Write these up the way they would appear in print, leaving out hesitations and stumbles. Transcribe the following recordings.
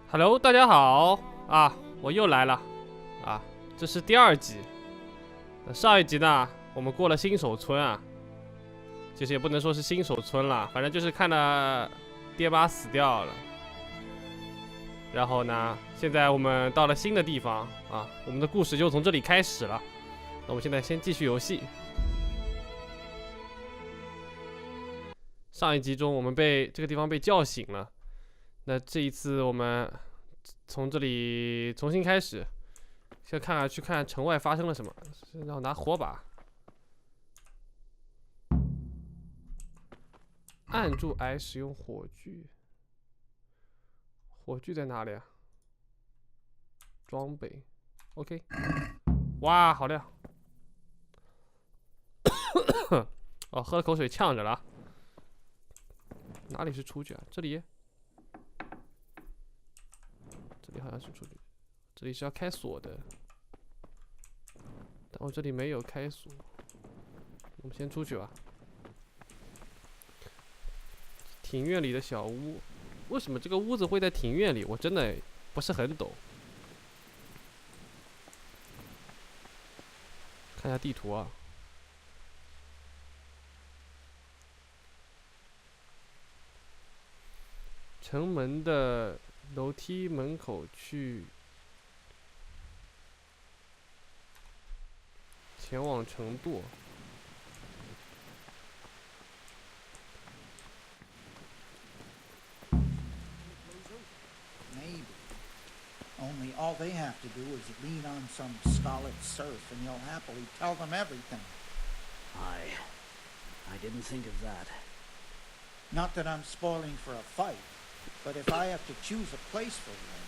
Hello， 大家好啊，我又来了啊，这是第2集。上一集呢，我们过了新手村啊，其实也不能说是新手村了，反正就是看到爹妈死掉了。然后呢，现在我们到了新的地方啊，我们的故事就从这里开始了。那我们现在先继续游戏。上一集中，我们被这个地方被叫醒了。那这一次我们从这里重新开始，先去看城外发生了什么。然后拿火把，按住 I 使用火炬。火炬在哪里啊？装备 ，OK。哇，好亮！哦，喝了口水呛着了。哪里是出去啊？这里。这里好像是出去，这里是要开锁的，但我这里没有开锁。我们先出去吧。庭院里的小屋，为什么这个屋子会在庭院里？我真的不是很懂。看一下地图啊。城门的楼梯门口去，前往城垛。Maybe. Only all they have to do is lean on some stolid serf, and you'll happily tell them everything. I didn't think of that. Not that I'm spoiling for a fight, but if I have to choose a place for one,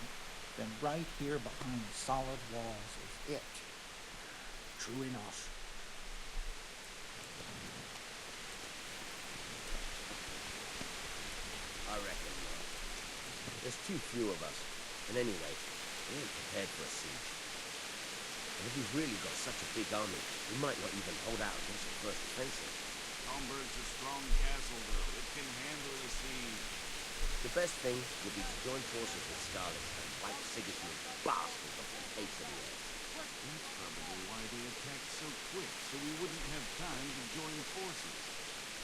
then right here behind solid walls is it. True enough. I reckon not. There's too few of us. And anyway, we ain't prepared for a siege. And if we've really got such a big army, we might not even hold out against the first offensive. Talmberg's a strong castle, though. It can handle a siege. The best thing would be to join forces with Scarlet and wipe Sigismund's bastards off the face of the earth. That's probably why they attacked so quick, so we wouldn't have time to join forces.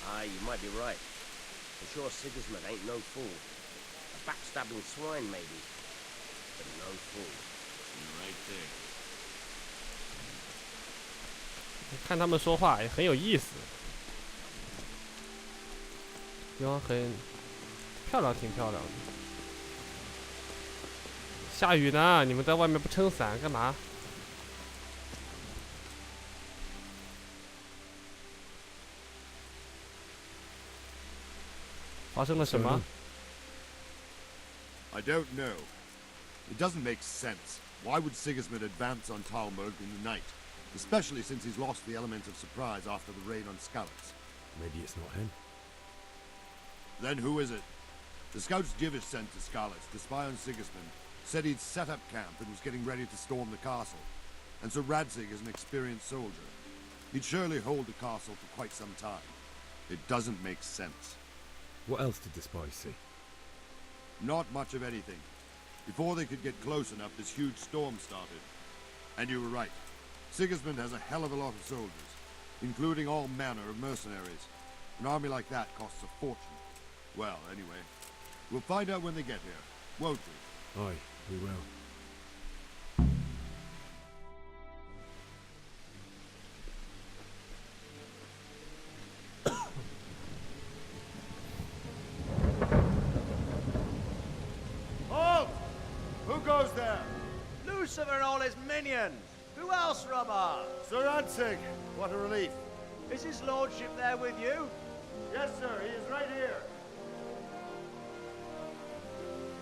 Aye, you might be right. For sure Sigismund ain't no fool. A backstabbing swine, maybe. But no fool. You're right there. 看他们说话也很有意思，地方很漂亮，挺漂亮的。下雨呢，你们在外面不撑伞干嘛？发生了什么？ I don't know. It doesn't make sense. Why would Sigismund advance on Talmberg in the night? Especially since he's lost the element of surprise after the raid on Skalitz. Maybe it's not him. Then who is it? The scouts Jivish sent to Skalitz to spy on Sigismund said he'd set up camp and was getting ready to storm the castle. And so Radzig is an experienced soldier. He'd surely hold the castle for quite some time. It doesn't make sense. What else did the spies see? Not much of anything. Before they could get close enough, this huge storm started. And you were right. Sigismund has a hell of a lot of soldiers, including all manner of mercenaries. An army like that costs a fortune. Well, anyway, we'll find out when they get here, won't we? Aye, we will. Halt! Who goes there? Lucifer and all his minions! Who else, Robber? Sir Radzig! What a relief. Is his lordship there with you? Yes, sir, he is right here.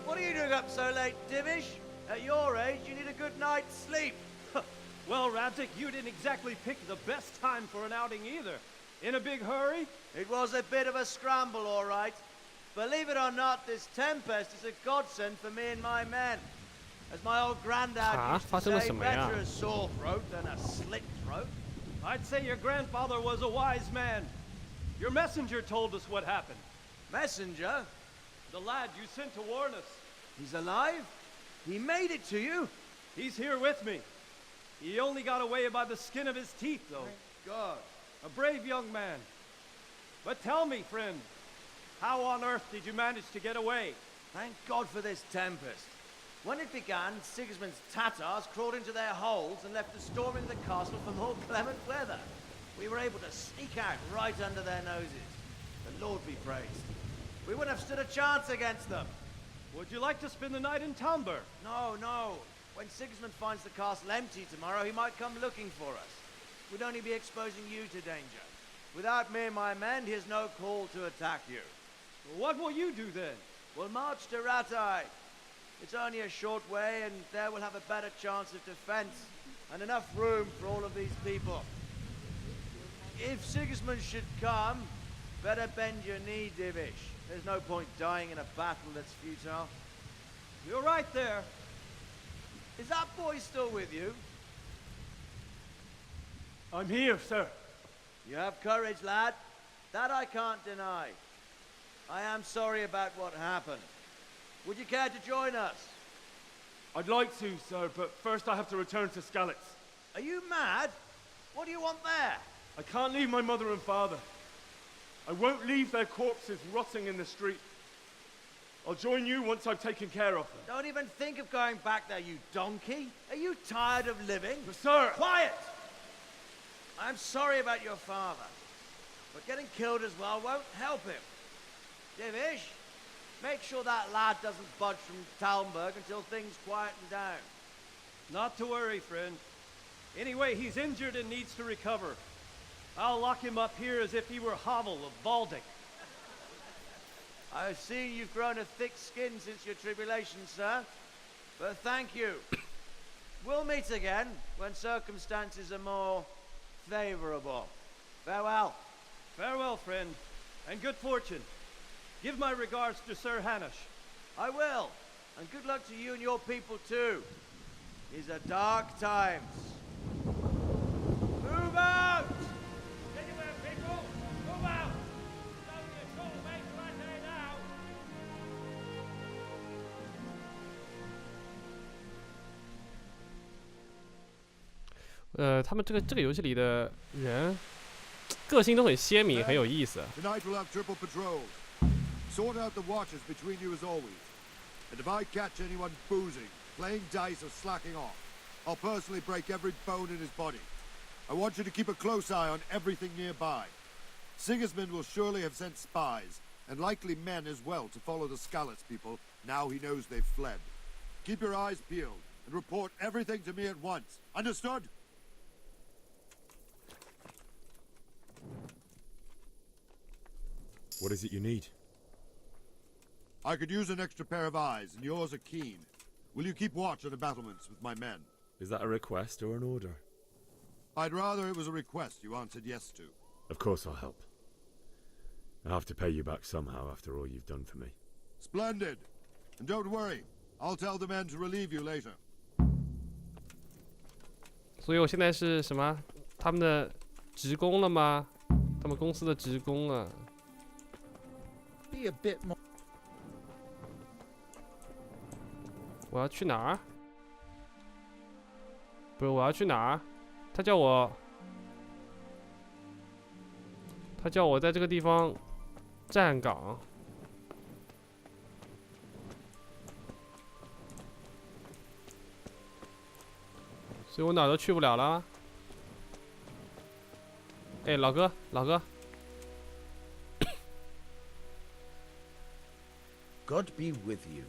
What are you doing up so late, Divish? At your age, you need a good night's sleep. Well, Radzig, you didn't exactly pick the best time for an outing either. In a big hurry? It was a bit of a scramble, all right. Believe it or not, this tempest is a godsend for me and my men. As my old granddad used to say, better a sore throat than a slit throat. I'd say your grandfather was a wise man. Your messenger told us what happened. Messenger? The lad you sent to warn us. He's alive? He made it to you? He's here with me. He only got away by the skin of his teeth, though. Thank God. A brave young man. But tell me, friend, how on earth did you manage to get away? Thank God for this tempest. When it began, Sigismund's Tatars crawled into their holes and left us storming the castle for more clement weather. We were able to sneak out right under their noses. The Lord be praised. We wouldn't have stood a chance against them. Would you like to spend the night in Talmberg? No, no. When Sigismund finds the castle empty tomorrow, he might come looking for us. We'd only be exposing you to danger. Without me and my men, he has no call to attack you. What will you do then? We'll march to Ratai. It's only a short way, and there we'll have a better chance of defense and enough room for all of these people. If Sigismund should come, better bend your knee, Divish. There's no point dying in a battle that's futile. You're right there. Is that boy still with you? I'm here, sir. You have courage, lad. That I can't deny. I am sorry about what happened. Would you care to join us? I'd like to, sir, but first I have to return to Skalitz. Are you mad? What do you want there? I can't leave my mother and father. I won't leave their corpses rotting in the street. I'll join you once I've taken care of them. Don't even think of going back there, you donkey. Are you tired of living? But sir! Quiet! I'm sorry about your father, but getting killed as well won't help him. Divish, make sure that lad doesn't budge from Talmberg until things quieten down. Not to worry, friend. Anyway, he's injured and needs to recover. I'll lock him up here as if he were Havel of Baldic. I've seen you've grown a thick skin since your tribulation, sir. But thank you. We'll meet again when circumstances are more favorable. Farewell. Farewell, friend, and good fortune. Give my regards to Sir Hanush. I will. And good luck to you and your people too. These are dark times. Move out! Anywhere, people! Move out! It's only a short way to Ratai now. 他们这个游戏里的人个性都很鲜明，很有意思。 Tonight we'll have triple patrols. Sort out the watches between you as always. And if I catch anyone boozing, playing dice or slacking off, I'll personally break every bone in his body. I want you to keep a close eye on everything nearby. Sigismund will surely have sent spies, and likely men as well, to follow the Skalitz people now he knows they've fled. Keep your eyes peeled, and report everything to me at once. Understood? What is it you need? I could use an extra pair of eyes, and yours are keen. Will you keep watch on the battlements with my men? Is that a request or an order? I'd rather it was a request you answered yes to. Of course I'll help. I have to pay you back somehow after all you've done for me. Splendid. And don't worry, I'll tell the men to relieve you later. 所以我现在是什么？他们的职工了吗？他们公司的职工啊。 Be a bit more. 我要去哪儿？不是，我要去哪儿？他叫我在这个地方站岗。所以我哪儿都去不了了。哎，老哥，老哥。 God be with you.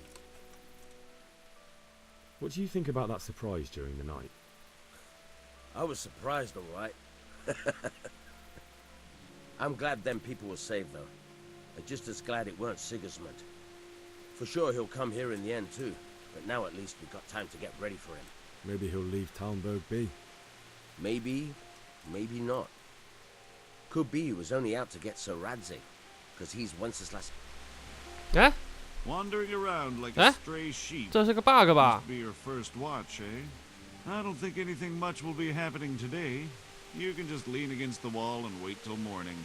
What do you think about that surprise during the night? I was surprised, all right. I'm glad them people were saved, though. I'm just as glad it weren't Sigismund. For sure he'll come here in the end, too. But now at least we've got time to get ready for him. Maybe he'll leave Talmberg be. Maybe, maybe not. Could be he was only out to get Sir Radzi, because he's Wenceslas. 哎， Wandering around like Huh? a stray sheep. 这是个 bug 吧 Must？be your first watch, eh? I don't think anything much will be happening today. You can just lean against the wall and wait till morning.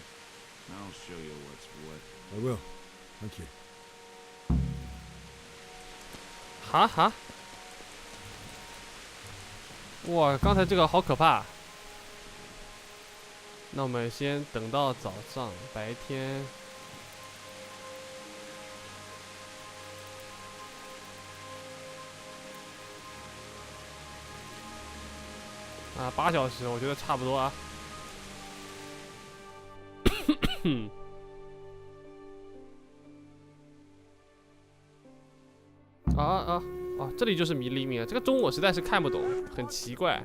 I'll show you what's what. I will. Thank you. 哈哈，哇，刚才这个好可怕。那我们先等到早上，白天。啊，8小时，我觉得差不多啊。这里就是迷黎明啊！这个钟我实在是看不懂，很奇怪。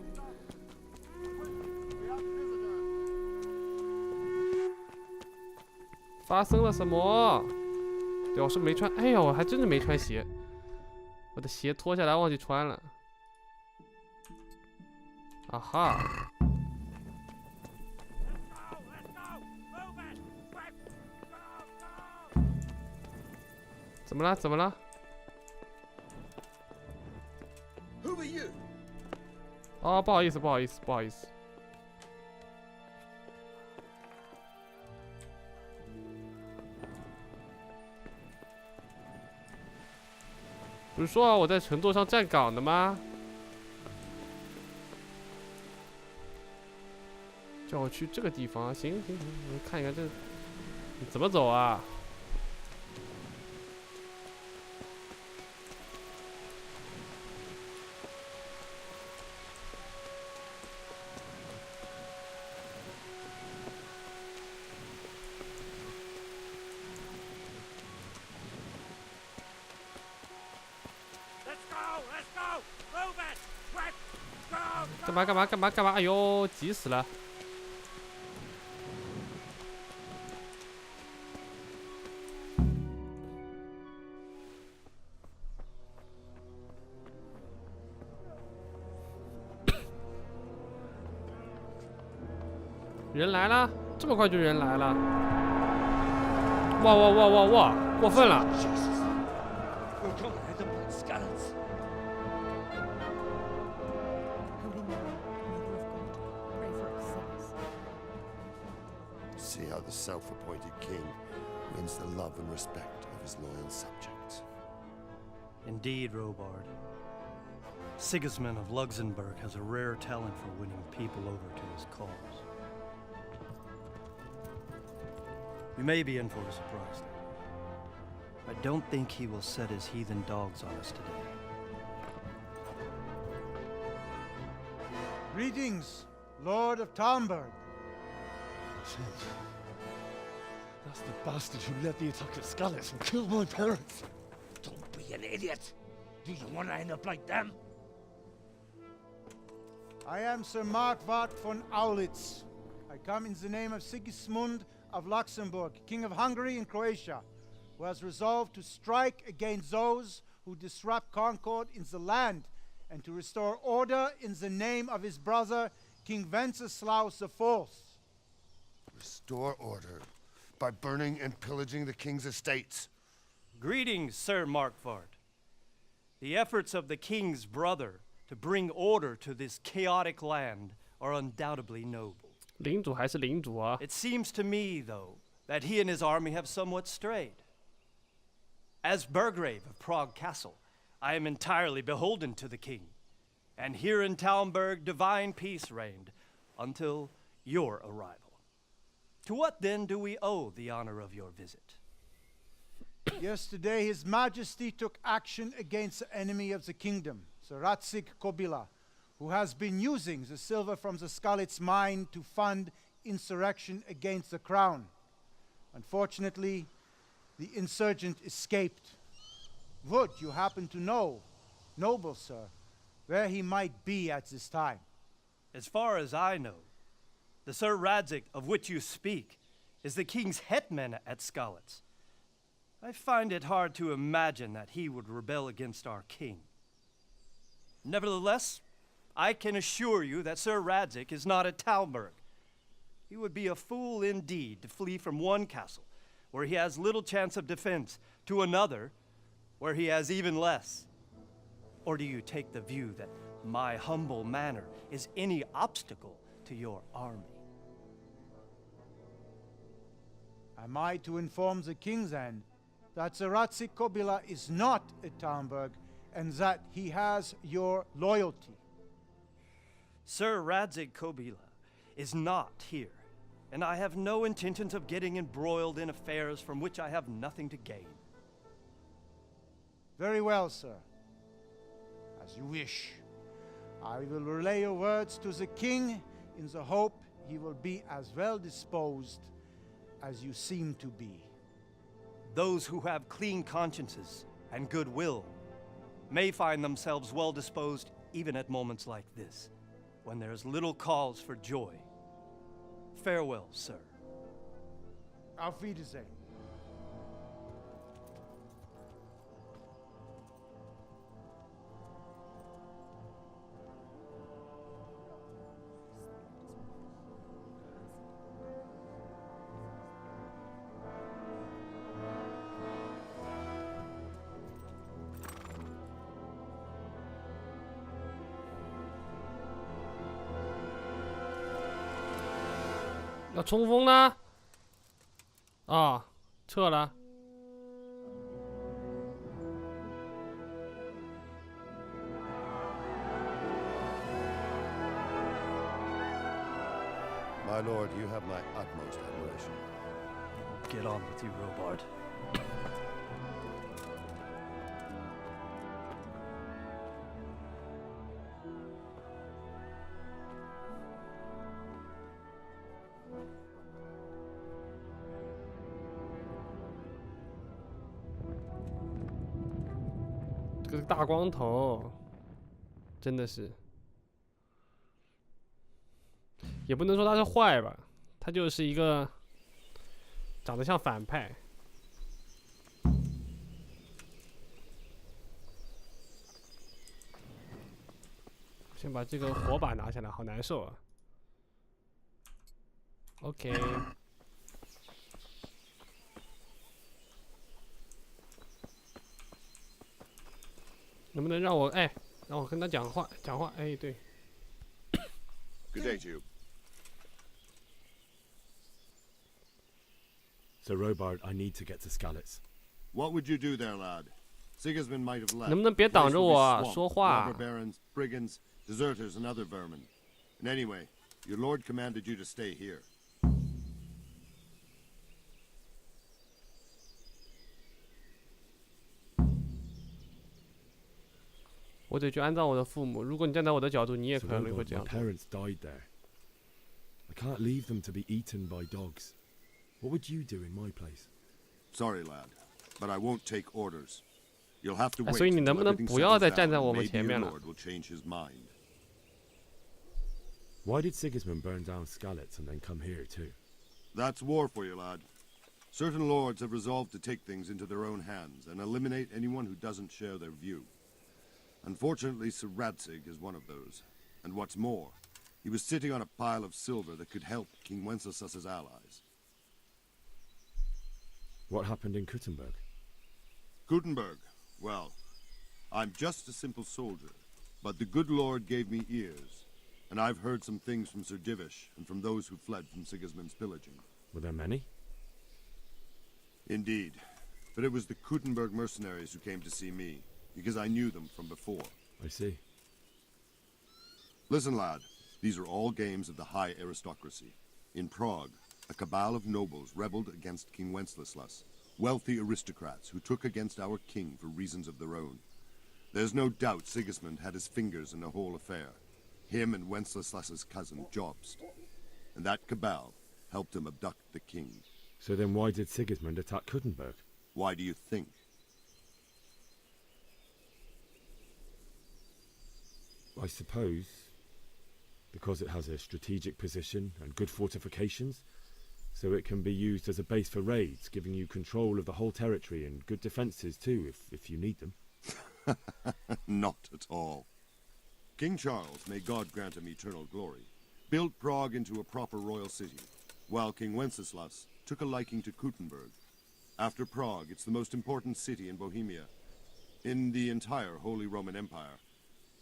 发生了什么？对，我是没穿。哎呀，我还真的没穿鞋，我的鞋脱下来忘记穿了。啊哈！怎么了？怎么了？ Who are you? 哦，不好意思，不好意思，不好意思。不是说我在城垛上站岗的吗？叫我去这个地方，行行行，我看一看这怎么走啊？ 干嘛干嘛干嘛干嘛！哎呦，急死了！人来了，这么快就人来了！哇哇哇哇哇，过分了！ See how the self-appointed king wins the love and respect of his loyal subjects. Indeed, Robard. Sigismund of Luxembourg has a rare talent for winning people over to his cause. You may be in for a surprise, though. I don't think he will set his heathen dogs on us today. Greetings, Lord of Talmberg. That's the bastard who led the attack at Scallis and killed my parents. Don't be an idiot. Do you want to end up like them? I am Sir Markwart von Aulitz. I come in the name of Sigismund of Luxembourg, King of Hungary and Croatia, who has resolved to strike against those who disrupt concord in the land and to restore order in the name of his brother, King Wenceslaus IV. Restore order by burning and pillaging the king's estates. Greetings, Sir Markwart. The efforts of the king's brother to bring order to this chaotic land are undoubtedly noble. 领主还是领主啊。 It seems to me, though, that he and his army have somewhat strayed. As Burgrave of Prague Castle, I am entirely beholden to the king. And here in Talmberg, divine peace reigned until your arrival. To what then do we owe the honor of your visit? Yesterday, His Majesty took action against the enemy of the kingdom, Sir Ratzik Kobila, who has been using the silver from the Skalitz mine to fund insurrection against the crown. Unfortunately, the insurgent escaped. Would you happen to know, noble sir, where he might be at this time? As far as I know, the Sir Radzik of which you speak is the king's hetman at Skalitz. I find it hard to imagine that he would rebel against our king. Nevertheless, I can assure you that Sir Radzik is not at Talmberg. He would be a fool indeed to flee from one castle, where he has little chance of defense, to another, where he has even less. Or do you take the view that my humble manner is any obstacle to your army? Am I to inform the king then that Sir Ratzik Kobila is not at Talmberg and that he has your loyalty? Sir Radzig Kobyla is not here, and I have no intentions of getting embroiled in affairs from which I have nothing to gain. Very well, sir. As you wish. I will relay your words to the king in the hope he will be as well disposed as you seem to be. Those who have clean consciences and goodwill may find themselves well disposed even at moments like this, when there is little cause for joy. Farewell, sir. Auf Wiedersehen.要冲锋呢？啊，撤了。My lord, you have my utmost admiration. Get on with you, Robard. 这个大光头，真的是，也不能说他是坏吧，他就是一个长得像反派。先把这个火把拿下来，好难受啊。OK。能不能让我让我跟他讲话？哎，对。Good day to you. So Robard, I need to get to Skalitz. What would you do there, lad? Sigismund might have left. 能不能别挡着我啊？说话。 Robber barons, brigands, deserters, and other vermin. And anyway, your lord commanded you to stay here. 我得去安葬我的父母。如果你站在我的角度，你也可能会这样。My parents died there. I can't leave them to be eaten by dogs. What would you do in my place? Sorry, lad, but I won't take orders. You'll have to wait. 所以你能不能不要再站在我们前面了 will change his mind. Why did Sigismund burn down Skalitz and then come here too? That's war for you, lad. Certain lords have resolved to take things into their own hands and eliminate anyone who doesn't share their view. Unfortunately, Sir Radzig is one of those. And what's more, he was sitting on a pile of silver that could help King Wenceslas's allies. What happened in Kuttenberg? Kuttenberg? Well, I'm just a simple soldier, but the good Lord gave me ears, and I've heard some things from Sir Divish and from those who fled from Sigismund's pillaging. Were there many? Indeed, but it was the Kuttenberg mercenaries who came to see me, because I knew them from before. I see. Listen, lad, these are all games of the high aristocracy. In Prague, a cabal of nobles rebelled against King Wenceslas, wealthy aristocrats who took against our king for reasons of their own. There's no doubt Sigismund had his fingers in the whole affair. Him and Wenceslas's cousin, Jobst. And that cabal helped him abduct the king. So then why did Sigismund attack Kuttenberg? Why do you think? I suppose because it has a strategic position and good fortifications, so it can be used as a base for raids, giving you control of the whole territory and good defences too, if you need them. Not at all. King Charles, may God grant him eternal glory, built Prague into a proper royal city, while King Wenceslas took a liking to Kuttenberg. After Prague, it's the most important city in Bohemia, in the entire Holy Roman Empire.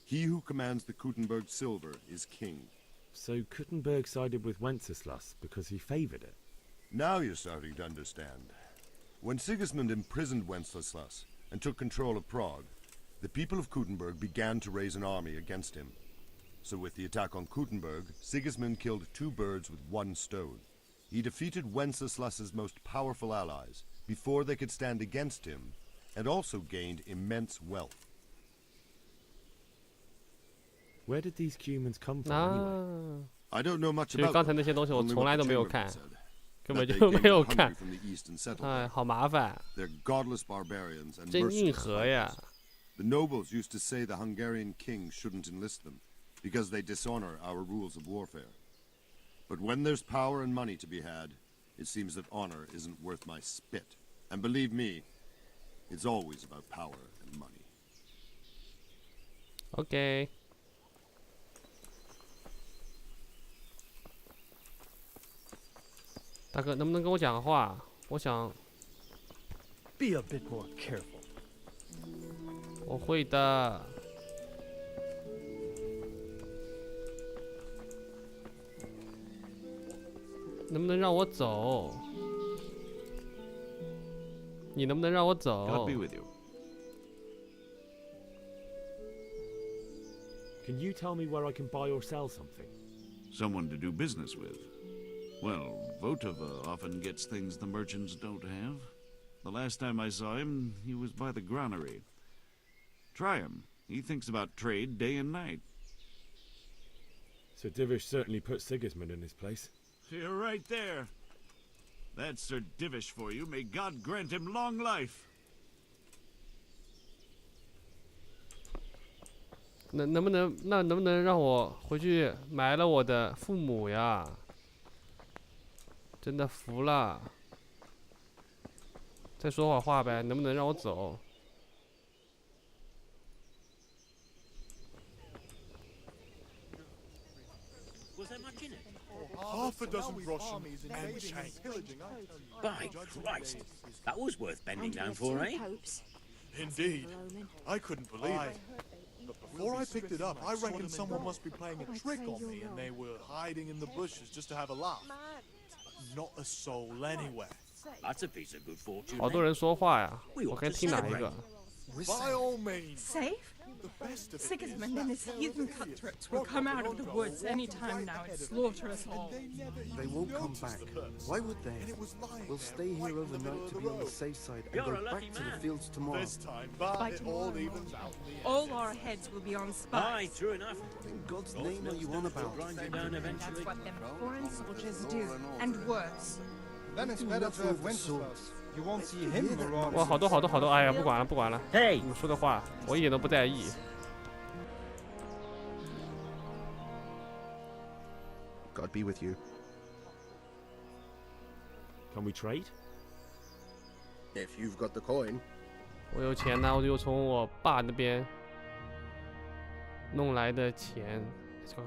He who commands the Kuttenberg silver is king. So Kuttenberg sided with Wenceslas because he favoured it? Now you're starting to understand. When Sigismund imprisoned Wenceslas and took control of Prague, the people of Kuttenberg began to raise an army against him. So with the attack on Kuttenberg, Sigismund killed 2 birds with 1 stone. He defeated Wenceslas's most powerful allies before they could stand against him, and also gained immense wealth. Where did these humans come from anyway? I don't know much 就是 about 刚才 them, 那些东西我 only 从来 what 都 the 没有 chamberlain 看， said, 根 that 本 they 就 came 没有 from 看 Hungary。from the east and settled 哎， there. 好麻烦， They're godless barbarians and 真硬 merciless 核呀！ fighters. The nobles used to say the Hungarian king shouldn't enlist them, because they dishonor our rules of warfare. But when there's power and money to be had, it seems that honor isn't worth my spit. And believe me, it's always about power and money. OK， 大哥，能不能跟我讲个话？我想， Be a bit more careful. 我会的。能不能让我走？你能不能让我 God 走 be？with you. Can you tell me where I can buy or sell something? Someone to do business with. Well, Votova often gets things the merchants don't have. The last time I saw him, he was by the granary. Try him. He thinks about trade day and night. Sir Divish certainly put Sigismund in his place. You're right there. That's Sir Divish for you. May God grant him long life. 能不能让我回去埋了我的父母呀？真的服了。再说会儿话呗，能不能让我走？ Half a dozen Russians and chains. By Christ, that was worth bending down for, eh? Indeed. I couldn't believe it. But before I picked it up, I reckoned someone must be playing a trick on me and they were hiding in the bushes just to have a laugh. Not a soul anywhere. That's a piece of good fortune. 好多人说话呀，我该听哪一个？ By all means. Safe? The best of it Sigismund and his heathen cutthroats will come out of the woods any time now and slaughter us all. They won't come back. Why would they? We'll stay here overnight to be on the safe side and go back to the fields tomorrow. This time, but it all evens out. All our heads will be on Aye, spikes. true enough. What in God's name are you on about? Grind you down That's eventually. what them foreign soldiers do, and worse. Then it's better to have Wenceslas. You won't see him around. 哇，好多，哎呀，不管了，不管了。 Hey! 你们说的话，我一点都不在意。 God be with you. Can we trade? If you've got the coin. 我有钱呢，我就从我爸那边弄来的钱，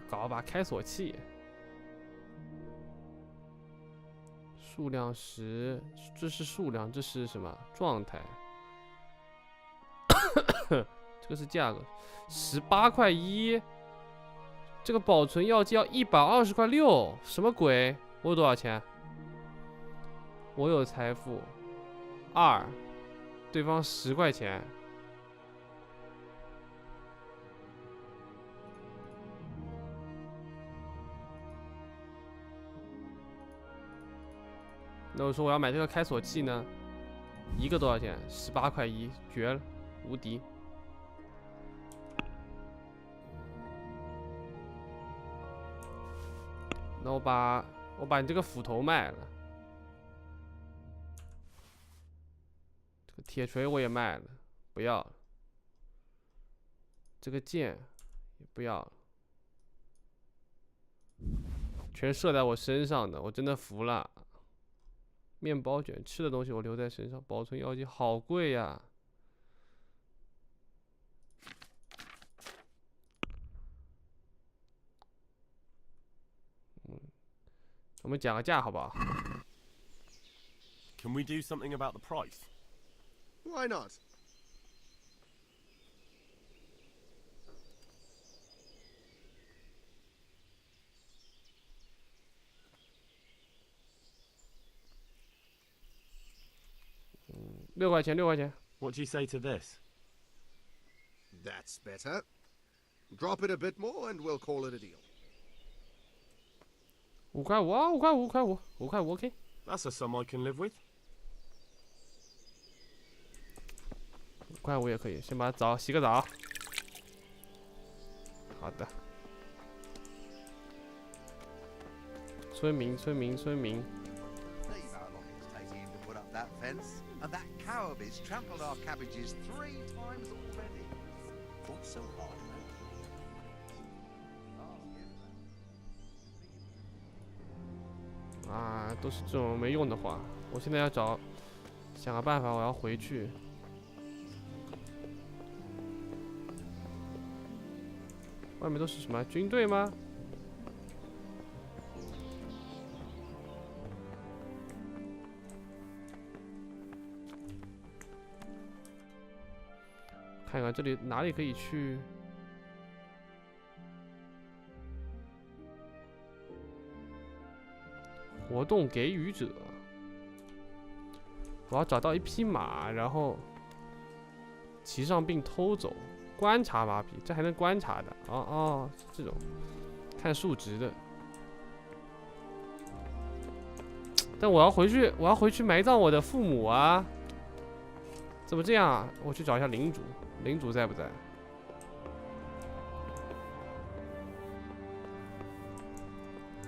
搞把开锁器。数量10，这是数量，这是什么状态？这个是价格，18块1。这个保存药剂要120块6，什么鬼？我有多少钱？我有财富2，对方10块钱。那我说我要买这个开锁器呢，一个多少钱？18块1，绝了，无敌。那我把你这个斧头卖了，这个铁锤我也卖了，不要了。这个剑也不要了，全射在我身上的，我真的服了。面包卷吃的东西我留在身上，保存药剂好贵呀。我们讲个价好不好？ Can we do something about the price? Why not? $6块钱，6块钱。 What do you say to this? That's better. Drop it a bit more and we'll call it a deal. 5块5啊，5块5，5块5，5块5 OK。 That's a sum I can live with. 5块5也可以，先把澡洗个澡。好的。村民。Save how long it's taking him to put up that fence, and that cowabit's trampled our cabbages 3 times already. What's so hard about it? 啊，都是这种没用的话。我现在要想个办法，我要回去。外面都是什么军队吗？看看这里哪里可以去。活动给予者，我要找到一匹马，然后骑上并偷走。观察马匹，这还能观察的。哦，这种看数值的。但我要回去埋葬我的父母啊！怎么这样啊？我去找一下领主，领主在不在？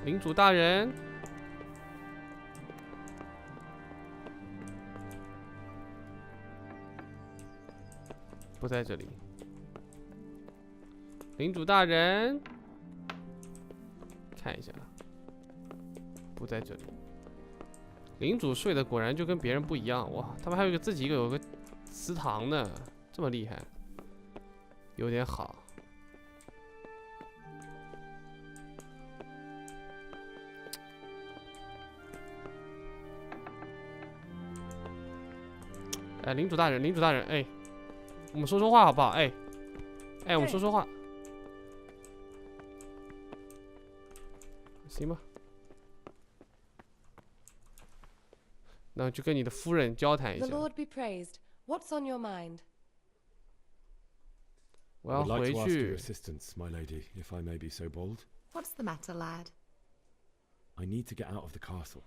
领主大人。不在这里。领主大人，看一下，不在这里。领主睡的果然就跟别人不一样，哇！他们还有自己有个祠堂呢，这么厉害，有点好。哎，领主大人，哎。我们说说话好不好？哎，我们说说话，行吧？那就跟你的夫人交谈一下。 The Lord be praised. What's on your mind? 我要回去。 I would like to ask your assistance, my lady, if I may be so bold. What's the matter, lad? I need to get out of the castle,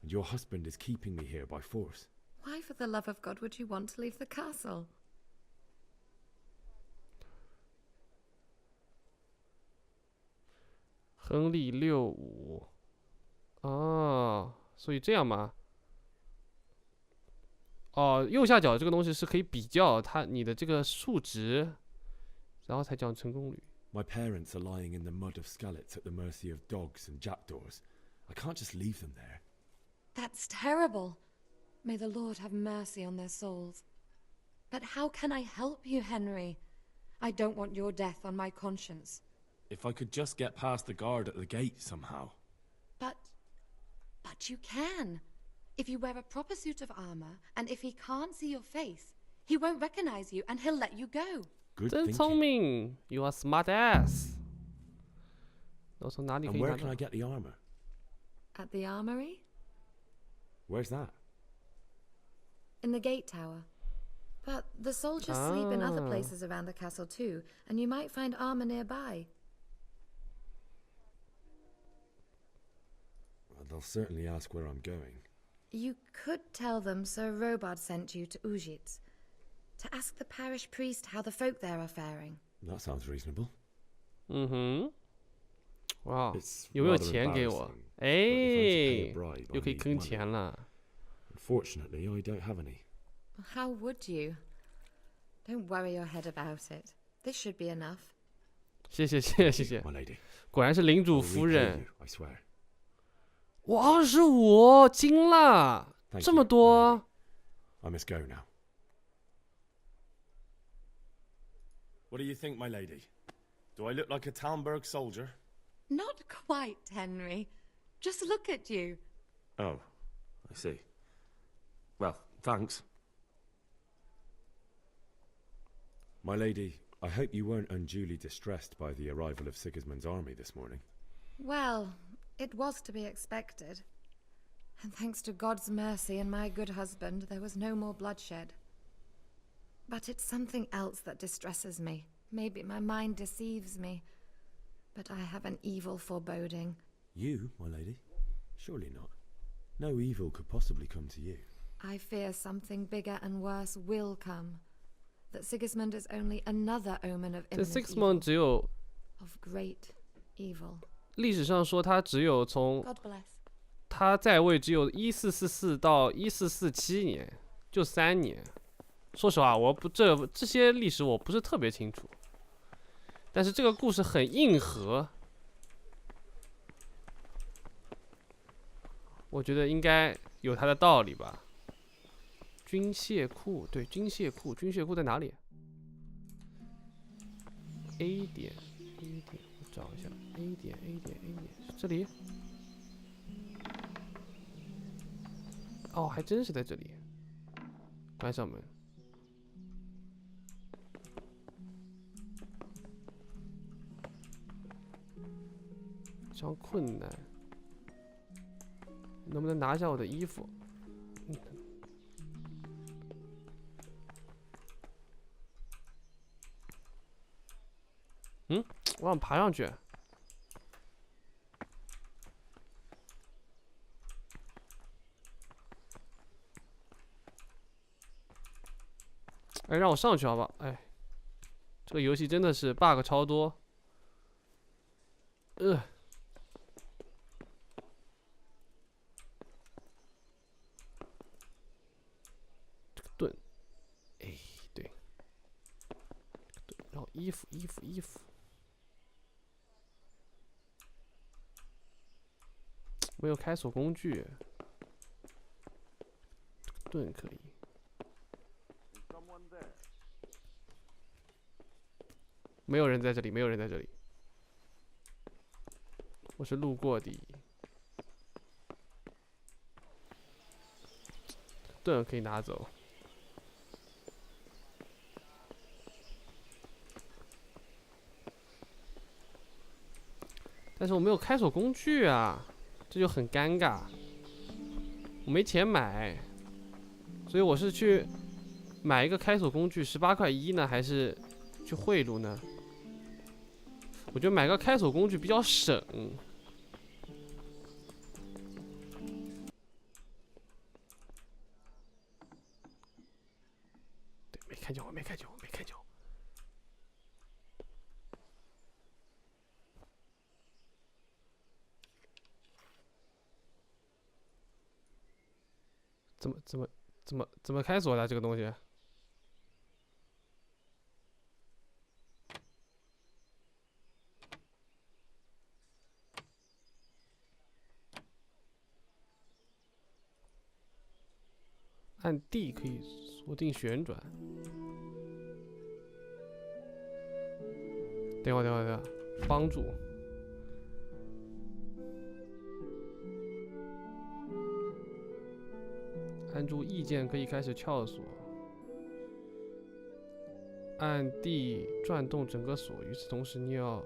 and your husband is keeping me here by force. Why, for the love of God, would you want to leave the castle? 亨利65，哦，所以这样吗？哦，右下角这个东西是可以比较你的这个数值，然后才讲成功率。My parents are lying in the mud of Skalitz at the mercy of dogs and jackdaws. I can't just leave them there. That's terrible. May the Lord have mercy on their souls. But how can I help you, Henry? I don't want your death on my conscience. If I could just get past the guard at the gate somehow. But you can. If you wear a proper suit of armor, and if he can't see your face, he won't recognize you and he'll let you go. Good 真聪明 ，You are smart ass. 我从哪里可以拿到 And where can I get the armor? At the armory? Where's that? In the gate tower. But the soldiers sleep in other places around the castle too, and you might find armor nearby. Well, they'll certainly ask where I'm going. You could tell them Sir Robard sent you to Ujits, to ask the parish priest how the folk there are faring. That sounds reasonable. 哇，有没有钱给我？哎，又可以坑钱了。Unfortunately, I don't have any. How would you? Don't worry your head about it. This should be enough. 谢谢。 My lady. 果然是领主夫人。 I swear. 我25，惊了，这么多。I must go now. What do you think, my lady? Do I look like a Talmberg soldier? Not quite, Henry. Just look at you. Oh, I see. Well, thanks. My lady, I hope you weren't unduly distressed by the arrival of Sigismund's army this morning. Well, it was to be expected. And thanks to God's mercy and my good husband, there was no more bloodshed. But it's something else that distresses me. Maybe my mind deceives me, but I have an evil foreboding. You, my lady? Surely not. No evil could possibly come to you. I fear something bigger and worse will come. That Sigismund is only another omen of imminent Sigismund 只有 of great evil. 历史上说他只有从 God bless. 他在位只有1444到1447年，就3年。说实话，我不这些历史我不是特别清楚，但是这个故事很硬核，我觉得应该有它的道理吧。军械库，对，军械库在哪里 ？A 点，我找一下 A 点，是这里？哦，还真是在这里。关上门。非常困难，能不能拿下我的衣服？我想爬上去。哎，让我上去好不好？哎，这个游戏真的是 bug 超多。这个盾，哎，对，然后衣服，没有开锁工具，这个盾可以。没有人在这里，我是路过的。盾可以拿走。但是我没有开锁工具啊，这就很尴尬。我没钱买，所以我是去买一个开锁工具，18块1呢，还是去贿赂呢？我觉得买个开锁工具比较省。对，没看见我。怎么开锁的这个东西？按 D 可以锁定旋转。等会儿，帮助。按住 E 键可以开始撬锁。按 D 转动整个锁，与此同时你要。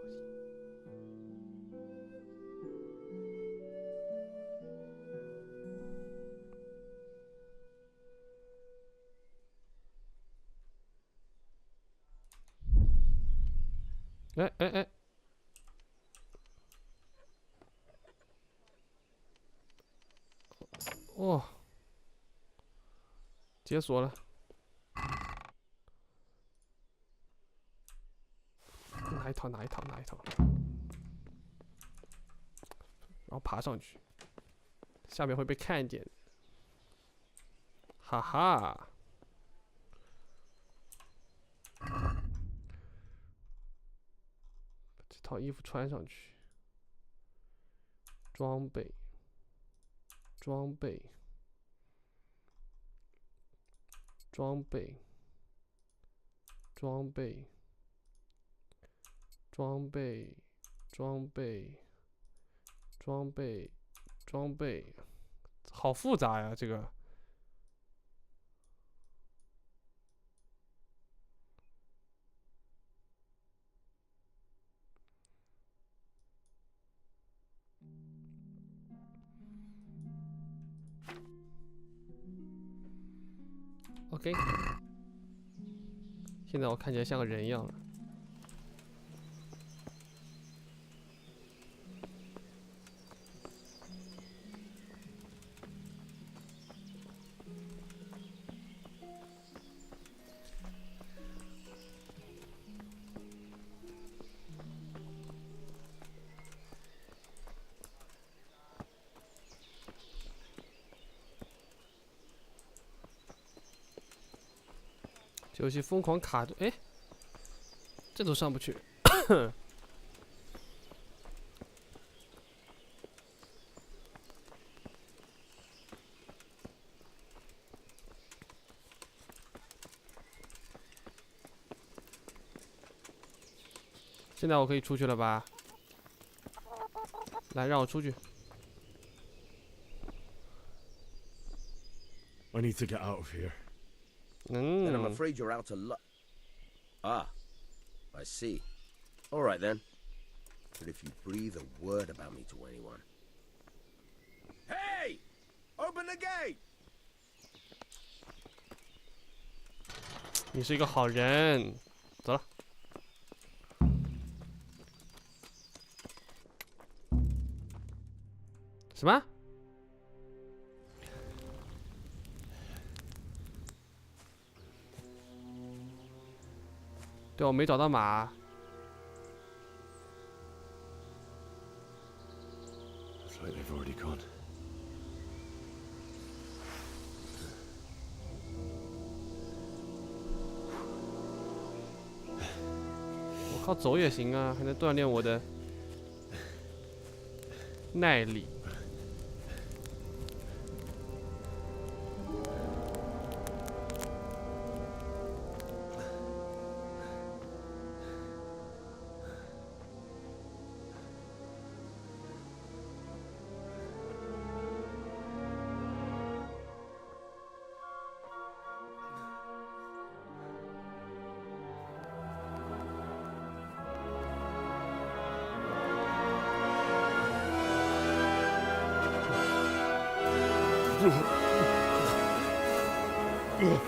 哎！哦，解锁了。拿一套，然后爬上去，下面会被看见。哈哈。套衣服穿上去，装备，好复杂呀，这个。OK， 现在我看起来像个人一样了。游戏疯狂卡住，哎，这都上不去。现在我可以出去了吧？来，让我出去。 I need to get out of here. Then I'm afraid you're out of luck. Ah, I see. All right then. But if you breathe a word about me to anyone. Hey! Open the gate! 你是一个好人，走了。什么？ 对，我没找到马。Looks like they've already gone. 我靠，走也行啊，还能锻炼我的耐力。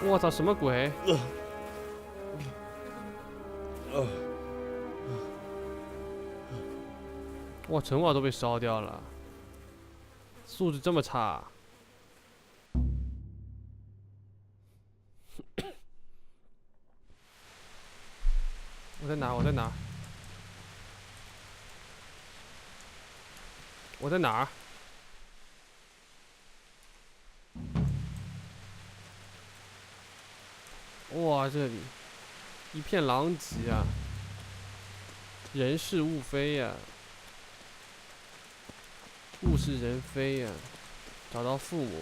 我操，什么鬼？哇，城堡都被烧掉了，素质这么差。我在哪？我在哪？我在哪儿？ 哇，这里一片狼藉啊，人事物非呀，物是人非呀，找到父母。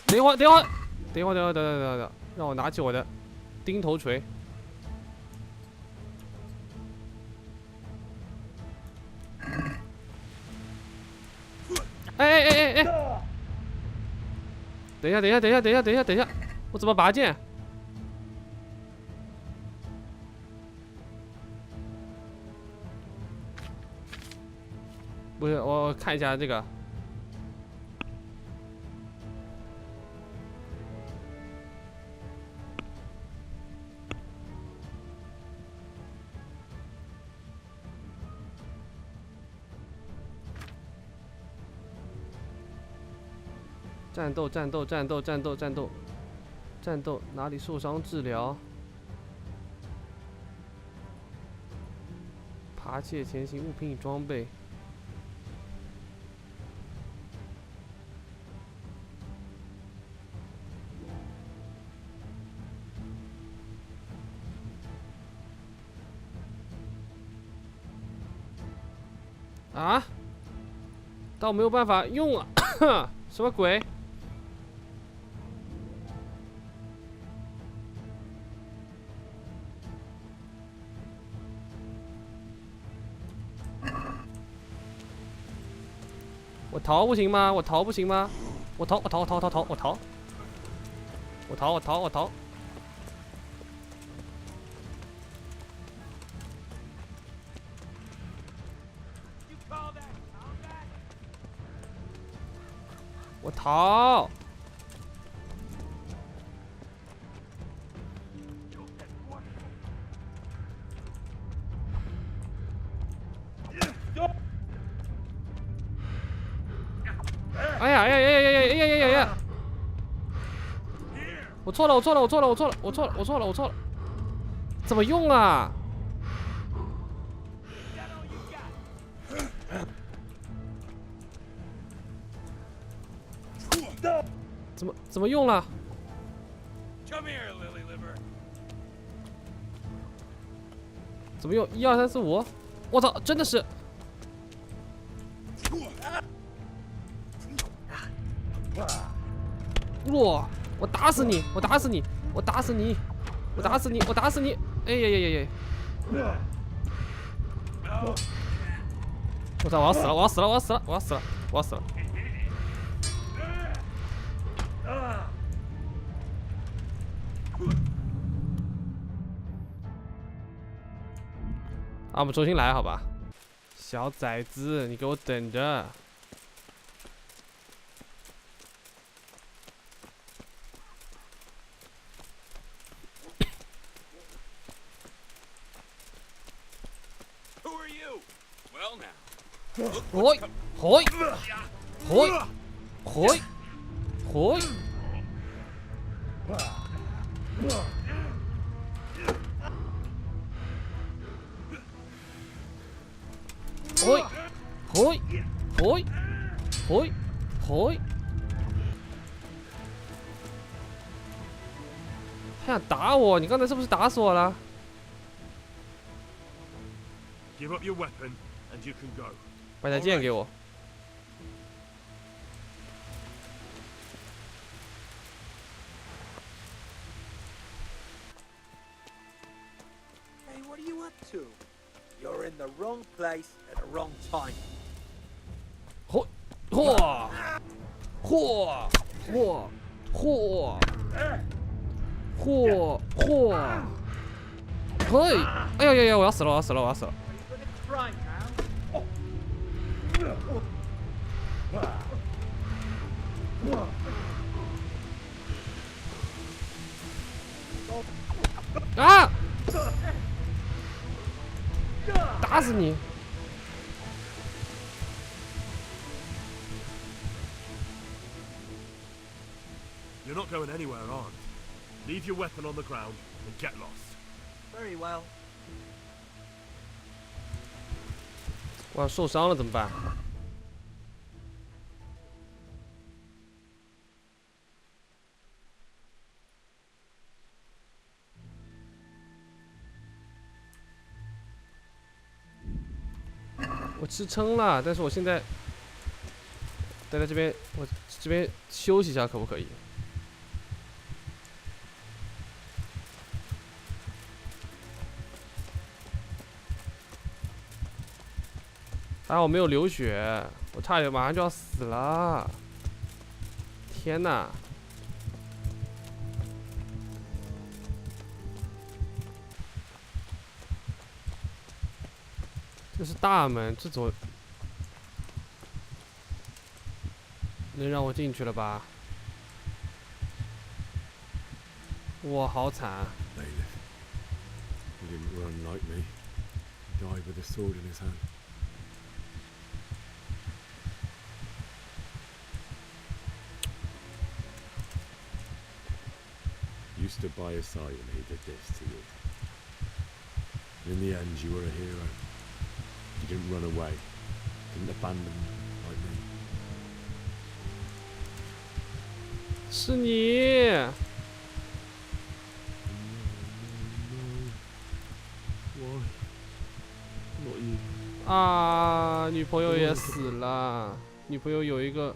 等一会儿，等，让我拿起我的钉头锤。哎！等一下，我怎么拔剑？不是，我看一下这个。战斗，哪里受伤治疗？扒窃前行，物品与装备。啊？但我没有办法用啊！什么鬼？ 我逃不行吗？我逃！我逃！哎呀！我错了！怎么用啊？怎么用了？ Come here, lily liver. 怎么用？1、2、3、4、5，我操，真的是！哇！我打死你！我打死你！我打死你！我打死你！我打死你！哎呀呀呀呀！我操！我要死了！我要死了！我要死了！我要死了！我要死了！啊，我们重新来，好吧？小崽子，你给我等着！ Hoi! Hoi! Hoi! Hoi! Hoi! Hoi! Hoi! Hoi! Hoi! Hoi! 他想打我，你刚才是不是打死我了？ Give up your weapon and you can go. 把台剑给我。 Hey, what are you up to? You're in the wrong place at the wrong time. 嚯！嚯！嚯！嚯！嚯！嚯！嚯！嘿！哎呀呀呀！我要死了！我要死了！我要死了！ Right now. 啊！打死你！ You're not going anywhere, are you? Leave your weapon on the ground and get lost. Very well. 我要受伤了怎么办？我吃撑了，但是我现在待在这边，我这边休息一下可不可以？还好我没有流血，我差点马上就要死了！天哪！这是大门，这怎么能让我进去了吧？哇，好惨啊！ He didn't run like me. He died with a sword in his hand. You stood by his side and he did this to you. In the end, you were a hero. You didn't run away. Didn't abandon me like me. 是你！ Why? Not you. 啊，女朋友也死了。女朋友有一个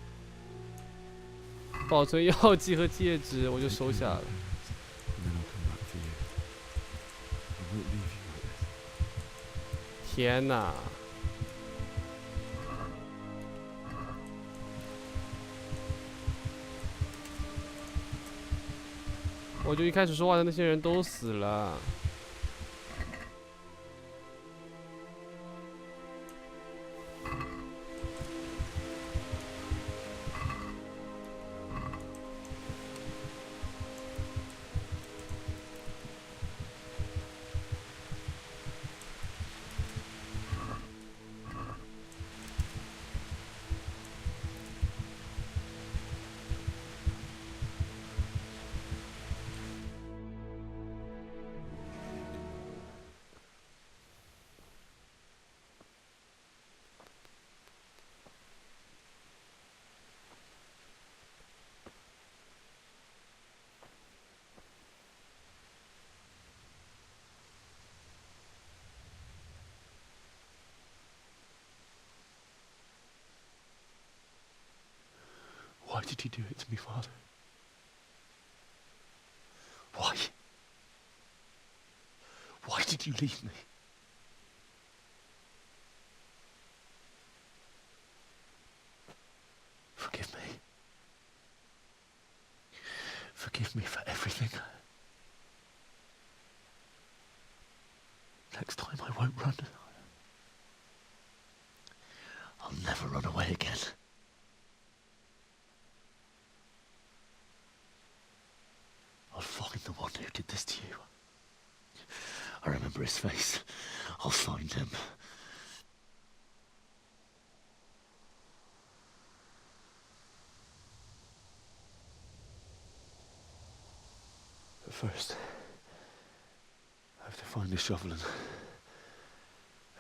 保存药剂和戒指，我就收下了。 And then I'll come back to you. I won't leave you like this. 天哪！我就一开始说话的那些人都死了。did you do it to me, Father? Why? Why did you leave me? Forgive me. Forgive me for everything. Next time I won't run. I'll never run away again. I'll find the one who did this to you. I remember his face. I'll find him. But first, I have to find the shovel and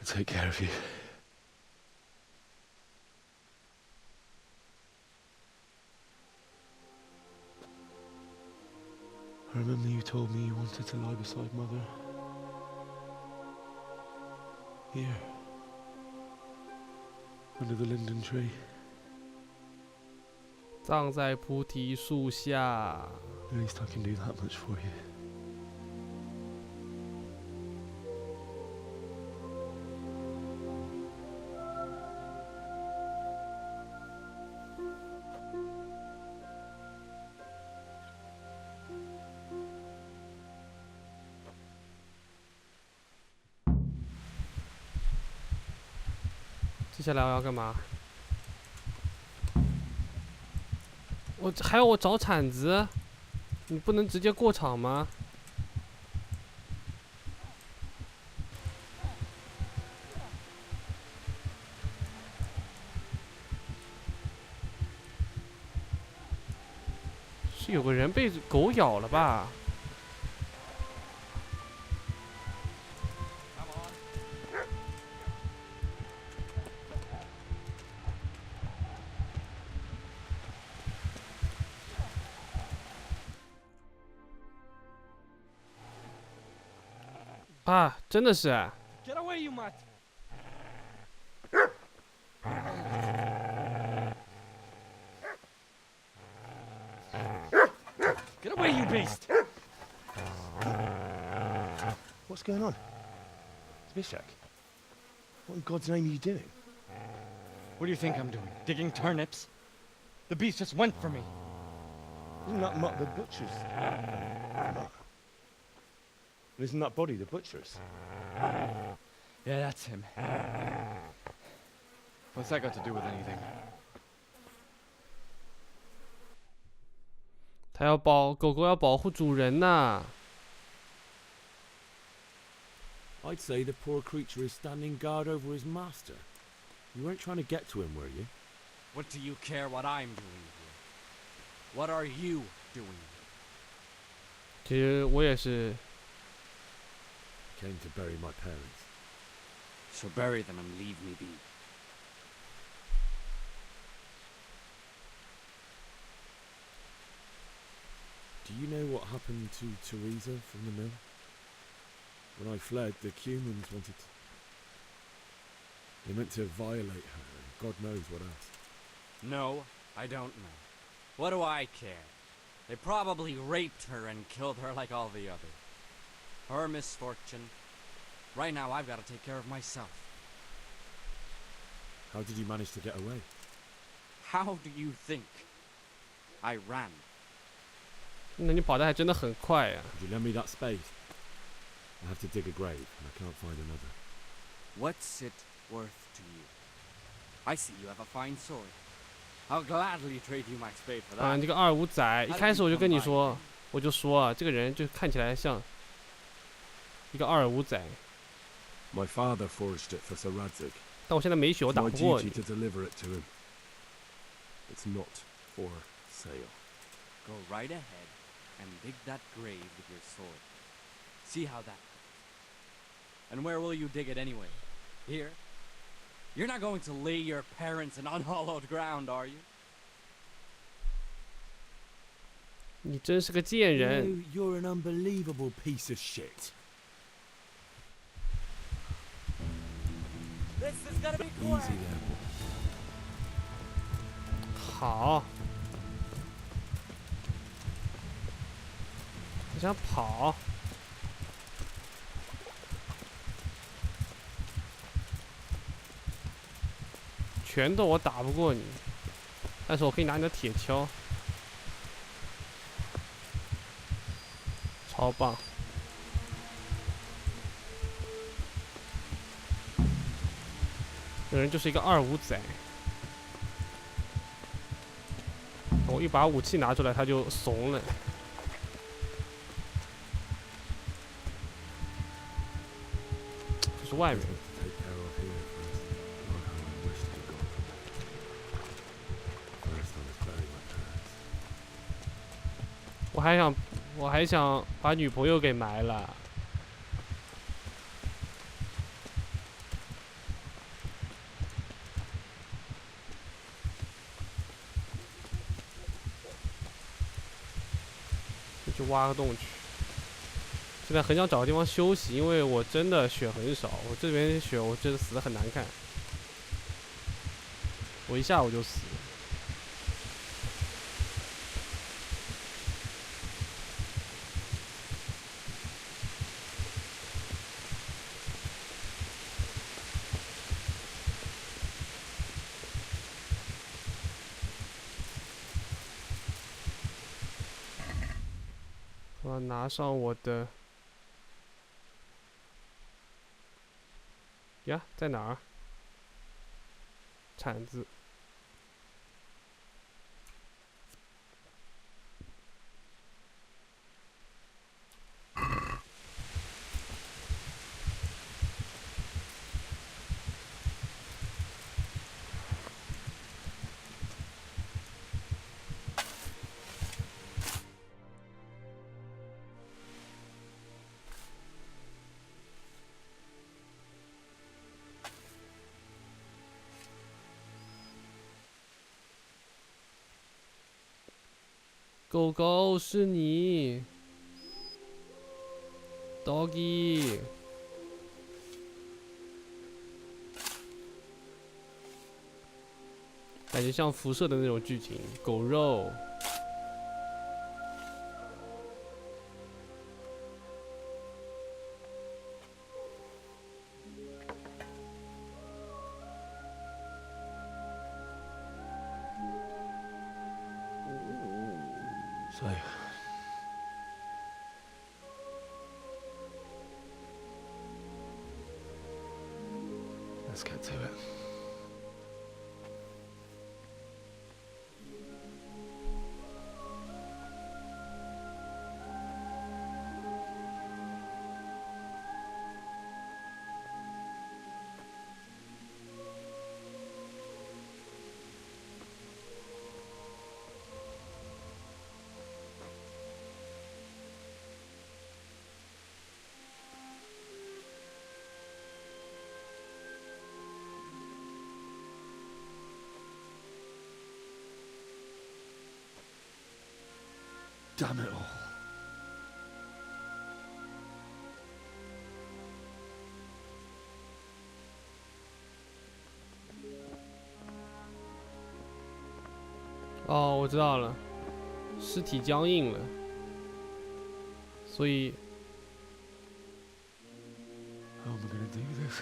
take care of you. I remember you told me you wanted to lie beside Mother. Here. Under the linden tree. 葬在菩提树下。 At least I can do that much for you.接下来我要干嘛？还要我找铲子？你不能直接过场吗？是有个人被狗咬了吧？ 啊，真的是！ Get away, you mutt! Get away, you beast! What's going on? Zbyszek, what in God's name are you doing? What do you think I'm doing? Digging turnips? The beast just went for me. Isn't that Mutt the butcher's? Isn't that body the butcher's? Yeah, that's him. What's that got to do with anything? 狗狗要保护主人呐。 I'd say the poor creature is standing guard over his master. You weren't trying to get to him, were you? What do you care what I'm doing here? What are you doing? 其实我也是。 Came to bury my parents. So bury them and leave me be. Do you know what happened to Teresa from the mill? When I fled, the humans wanted to... They meant to violate her, and God knows what else. No, I don't know. What do I care? They probably raped her and killed her like all the others. Her misfortune. Right now, I've got to take care of myself. How did you manage to get away? How do you think? I ran. 那你跑得还真的很快呀。 Would you lend me that spade? I have to dig a grave, and I can't find another. What's it worth to you? I see you have a fine sword. I'll gladly trade you my spade for that. 啊，你这个二五仔，一开始我就跟你说，我就说这个人就看起来像一个二五仔。 My father forged it for Sir Radzig. 但我现在没血，我打不过你。 My duty to deliver it to him. It's not for sale. Go right ahead and dig that grave with your sword. See how that goes. And where will you dig it anyway? Here? You're not going to lay your parents in unhallowed ground, are you? 你真是个贱人。 You're an unbelievable piece of shit. This is gonna be quick. Easy there. 好。想跑。拳头我打不过你，但是我可以拿你的铁锹，超棒！这人就是一个25仔。我一把武器拿出来，他就怂了。这是外面。我还想把女朋友给埋了。就去挖个洞去。现在很想找个地方休息，因为我真的血很少，我这边血我真的死得很难看，我一下我就死了。我要拿上我的呀，在哪儿？铲子。狗狗是你 ，Doggy。感觉像辐射的那种剧情，狗肉。So, let's get to it. Damn it all. Oh, 我知道了，尸体僵硬了，所以。How am I gonna do this?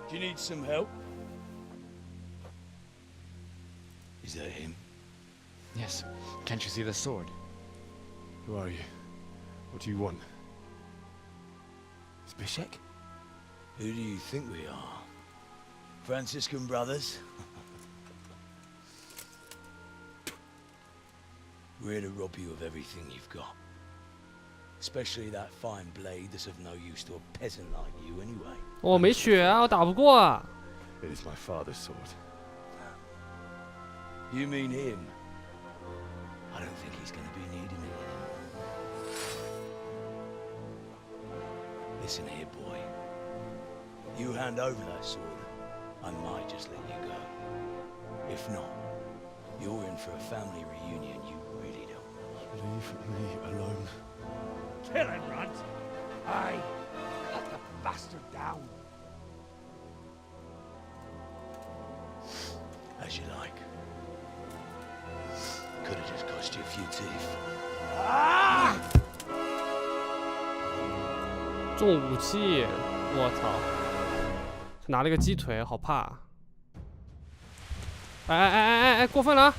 Do you need some help? Is that him? Yes. Can't you see the sword? Who are you? What do you want? Zbyszek? Who do you think we are? Franciscan brothers? We're here to rob you of everything you've got. Especially that fine blade that's of no use to a peasant like you anyway. 我没血啊，我打不过啊。It is my father's sword. You mean him? I don't think he's going to be needing it. Listen here, boy. You hand over that sword, I might just let you go. If not, you're in for a family reunion you really don't want. Leave me alone. Kill him, Runt! Aye, cut the bastard down. As you like. Could have just cost you a few teeth. 重武器，我操！拿了个鸡腿，好怕！哎，过分了啊！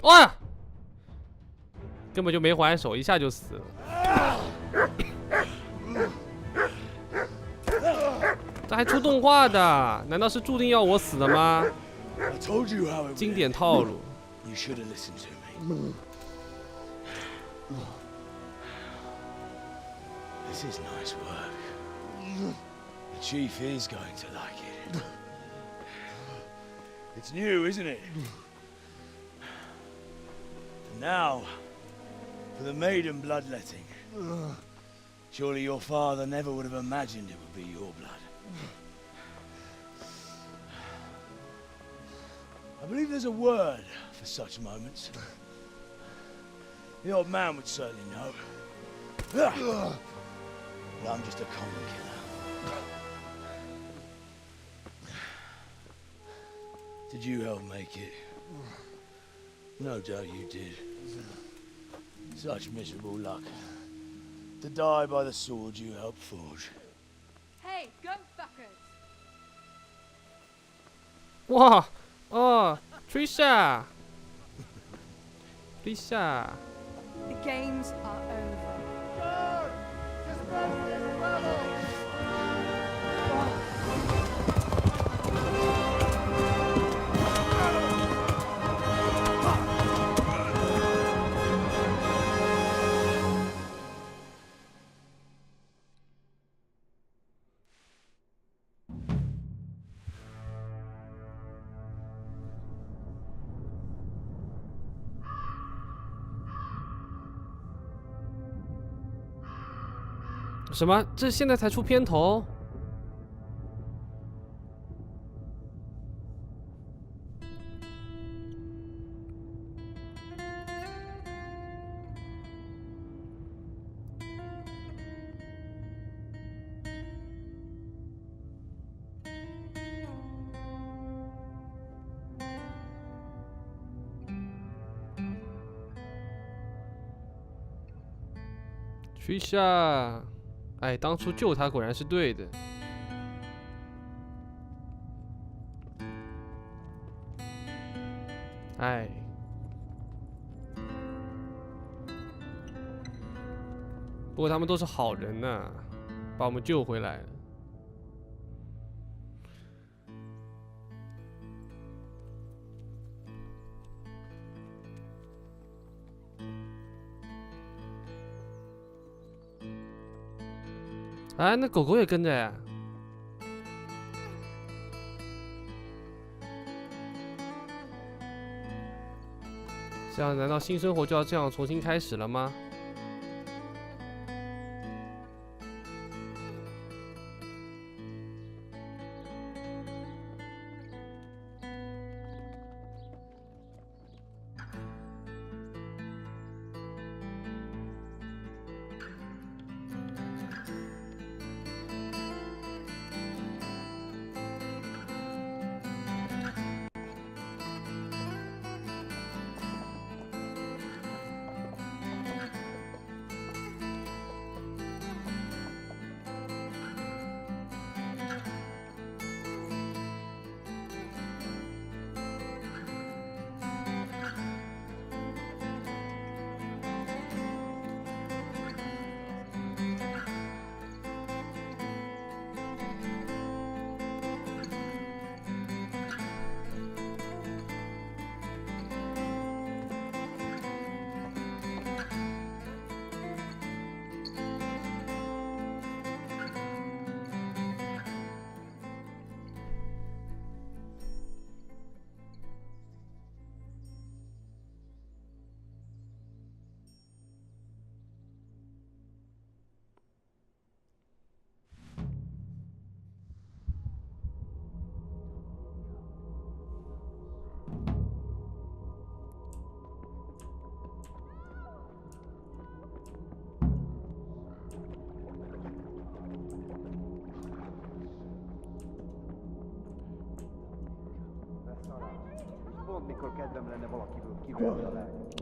哇！根本就没还手，一下就死了。这还出动画的，难道是注定要我死的吗？经典套路。This is nice work. The chief is going to like it. It's new, isn't it? And now, for the maiden bloodletting. Surely your father never would have imagined it would be your blood. I believe there's a word for such moments. The old man would certainly know. But I'm just a common killer. Did you help make it? No doubt you did. Such miserable luck. To die by the sword you helped forge. Hey, go fuckers! 哇，哦 ，Trisha， Trisha。 The games are over. Sir! Disperse this battle! 什么？这现在才出片头？Trisha， 哎，当初救他果然是对的。哎，不过他们都是好人呐，把我们救回来了。哎，那狗狗也跟着呀。这样，难道新生活就要这样重新开始了吗？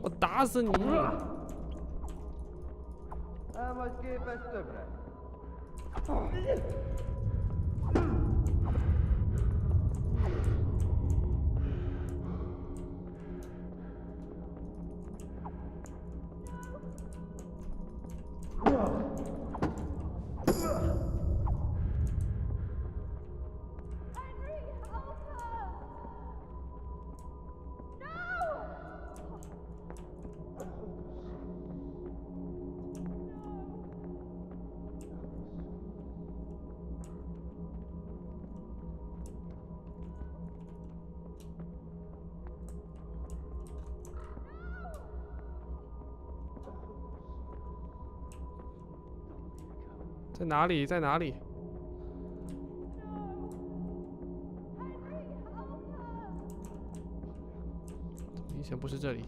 我打死你！ 在哪里？在哪里？明显不是这里。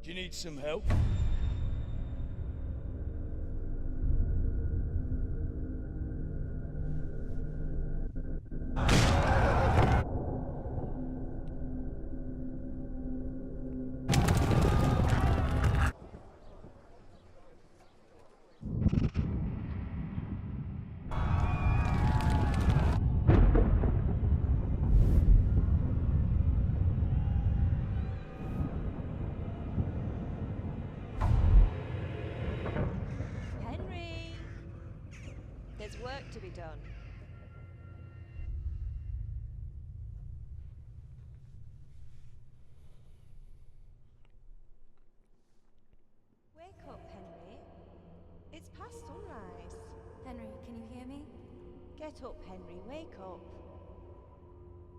Do you need some help? Work to be done. Wake up, Henry. It's past sunrise. Henry, can you hear me? Get up, Henry. Wake up.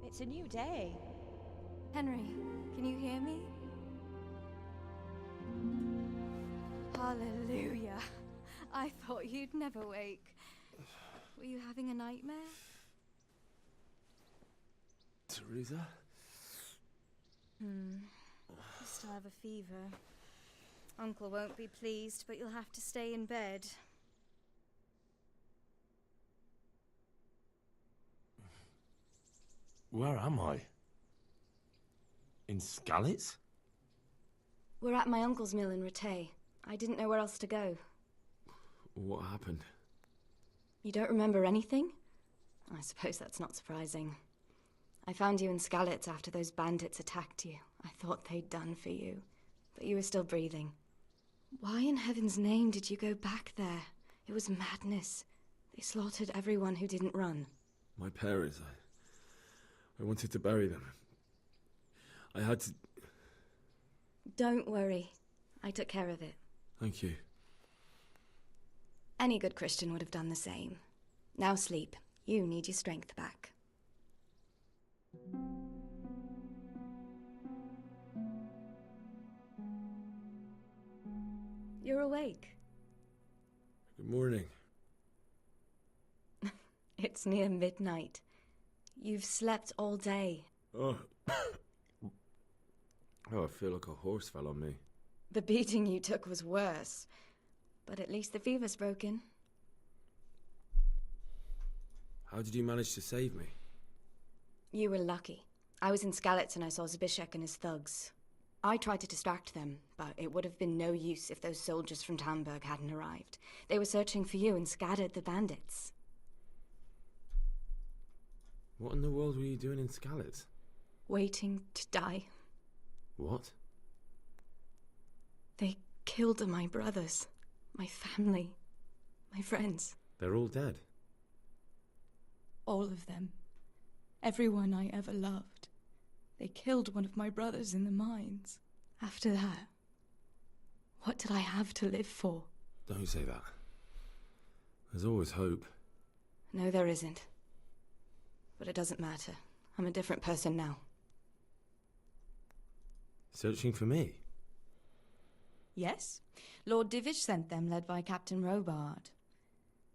It's a new day. Henry, can you hear me? Hallelujah. I thought you'd never wake. Were you having a nightmare? Teresa? You still have a fever. Uncle won't be pleased, but you'll have to stay in bed. Where am I? In Skalitz? We're at my uncle's mill in Rattay. I didn't know where else to go. What happened? You don't remember anything? I suppose that's not surprising. I found you in Skalitz after those bandits attacked you. I thought they'd done for you, but you were still breathing. Why in heaven's name did you go back there? It was madness. They slaughtered everyone who didn't run. My parents, I wanted to bury them. I had to... Don't worry. I took care of it. Thank you. Any good Christian would have done the same. Now sleep. You need your strength back. You're awake. Good morning. It's near midnight. You've slept all day. Oh. Oh, I feel like a horse fell on me. The beating you took was worse. But at least the fever's broken. How did you manage to save me? You were lucky. I was in Skalitz and I saw Zbyszek and his thugs. I tried to distract them, but it would have been no use if those soldiers from Tamburg hadn't arrived. They were searching for you and scattered the bandits. What in the world were you doing in Skalitz? Waiting to die. What? They killed my brothers, my family, my friends. They're all dead? All of them. Everyone I ever loved. They killed one of my brothers in the mines. After that, what did I have to live for? Don't say that. There's always hope. No, there isn't. But it doesn't matter. I'm a different person now. Searching for me? Yes. Lord Divish sent them, led by Captain Robard.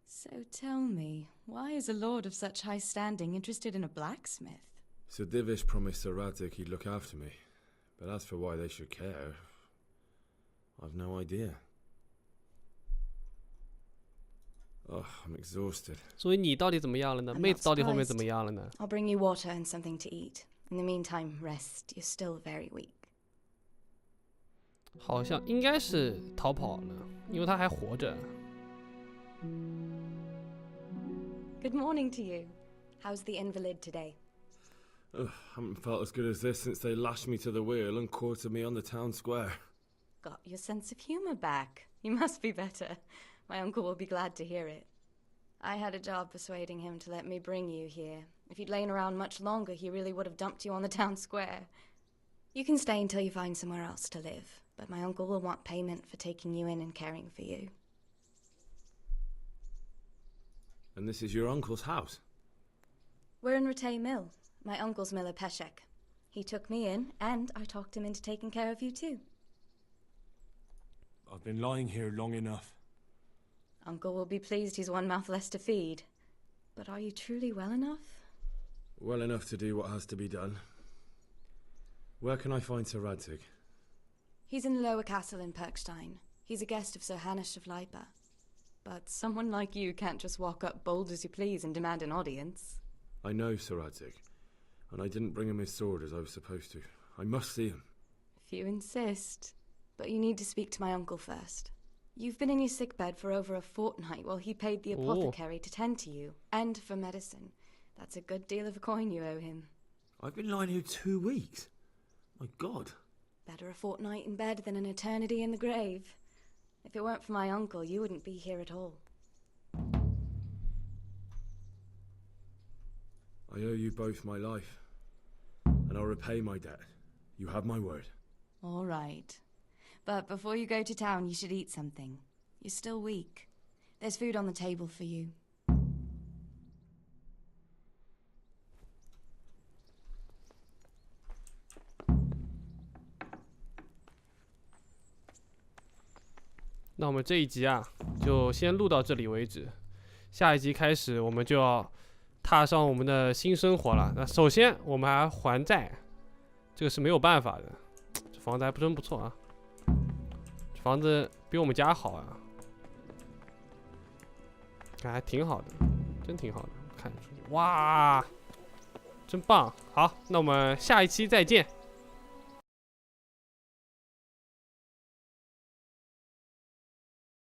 So tell me, why is a lord of such high standing interested in a blacksmith? Sir Divish promised Sir Radzig he'd look after me. But as for why they should care, I've no idea. Oh, I'm exhausted. 所以你到底怎么样了呢？ 妹子到底后面怎么样了呢？ I'll bring you water and something to eat. In the meantime, rest. You're still very weak. 好像应该是逃跑了，因为他还活着。 Good morning to you. How's the invalid today? Haven't felt as good as this since they lashed me to the wheel and quartered me on the town square. Got your sense of humor back. You must be better. My uncle will be glad to hear it. I had a job persuading him to let me bring you here. If you'd lain around much longer, he really would have dumped you on the town square. You can stay until you find somewhere else to live, but my uncle will want payment for taking you in and caring for you. And this is your uncle's house? We're in Rattay Mill. My uncle's miller Peshek. He took me in, and I talked him into taking care of you too. I've been lying here long enough. Uncle will be pleased he's one mouth less to feed. But are you truly well enough? Well enough to do what has to be done. Where can I find Sir Radzig? He's in the lower castle in Perkstein. He's a guest of Sir Hanush of Leipa. But someone like you can't just walk up bold as you please and demand an audience. I know Sir Radzig, and I didn't bring him his sword as I was supposed to. I must see him. If you insist. But you need to speak to my uncle first. You've been in your sickbed for over a fortnight while he paid the apothecary to tend to you, and for medicine. That's a good deal of a coin you owe him. I've been lying here 2 weeks. My God. Better a fortnight in bed than an eternity in the grave. If it weren't for my uncle, you wouldn't be here at all. I owe you both my life, and I'll repay my debt. You have my word. All right. But before you go to town, you should eat something. You're still weak. There's food on the table for you. 那我们这一集啊，就先录到这里为止。下一集开始，我们就要踏上我们的新生活了。那首先，我们还要还债，这个是没有办法的。这房子还真不错啊，这房子比我们家好啊，看还挺好的，真挺好的，看出去，哇，真棒！好，那我们下一期再见。